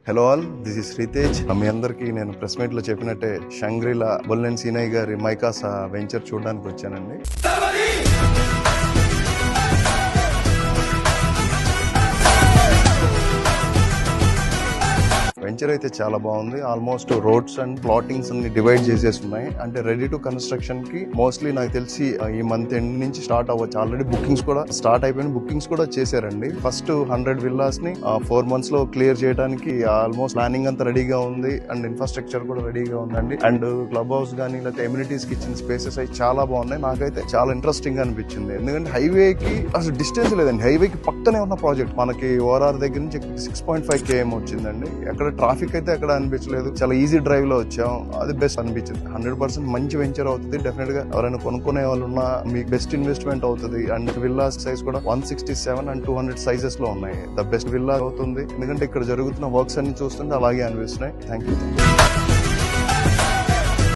Hello all, this is Ritej. మీ అందరికి నేను ప్రెస్ మీట్ లో చెప్పినట్టే షంగ్రీలా బొల్లినేని సీనయ్య గారి మైకాసా వెంచర్ చూడడానికి వచ్చానండి. వెంచర్ అయితే చాలా బాగుంది. ఆల్మోస్ట్ రోడ్స్ అండ్ ప్లాటింగ్స్ అన్ని డివైడ్ చేసేసి ఉన్నాయి. అంటే రెడీ టు కన్స్ట్రక్షన్ కి మోస్ట్లీ నాకు తెలిసి ఈ మంత్ ఎండ్ నుంచి స్టార్ట్ అవ్వచ్చు. ఆల్రెడీ బుకింగ్స్ కూడా స్టార్ట్ అయిపోయిన, బుకింగ్స్ కూడా చేశారండి. ఫస్ట్ 100 విల్లాస్ ని 4 months లో క్లియర్ చేయడానికి ఆల్మోస్ట్ ప్లానింగ్ అంతా రెడీగా ఉంది అండ్ ఇన్ఫ్రాస్ట్రక్చర్ కూడా రెడీగా ఉందండి. అండ్ క్లబ్ హౌస్ గానీ లేకపోతే ఎమ్యూనిటీస్ కి ఇచ్చిన స్పేసెస్ అయితే చాలా బాగున్నాయి. నాకైతే చాలా ఇంట్రెస్టింగ్ అనిపించింది. ఎందుకంటే హైవే కి అసలు డిస్టెన్స్ లేదండి. హైవే కి పక్కనే ఉన్న ప్రాజెక్ట్ మనకి ఓఆర్ఆర్ దగ్గర నుంచి 6.5 km వచ్చిందండి. ఎక్కడ ట్రాఫిక్ అయితే ఎక్కడ అనిపించలేదు. చాలా ఈజీ డ్రైవ్ లో వచ్చాం. అది బెస్ట్ అనిపించింది. 100% మంచి వెంచర్ అవుతుంది. డెఫినెట్ గా ఎవరైనా కొనుక్కునే వాళ్ళు ఉన్నా మీకు బెస్ట్ ఇన్వెస్ట్మెంట్ అవుతుంది. అండ్ విల్లా సైజ్ కూడా 167 and 200 సైజెస్ లో ఉన్నాయి. ద బెస్ట్ విల్లా అవుతుంది. ఎందుకంటే ఇక్కడ జరుగుతున్న వర్క్స్ అన్ని చూస్తుంటే అలాగే అనిపిస్తున్నాయి. Thank you.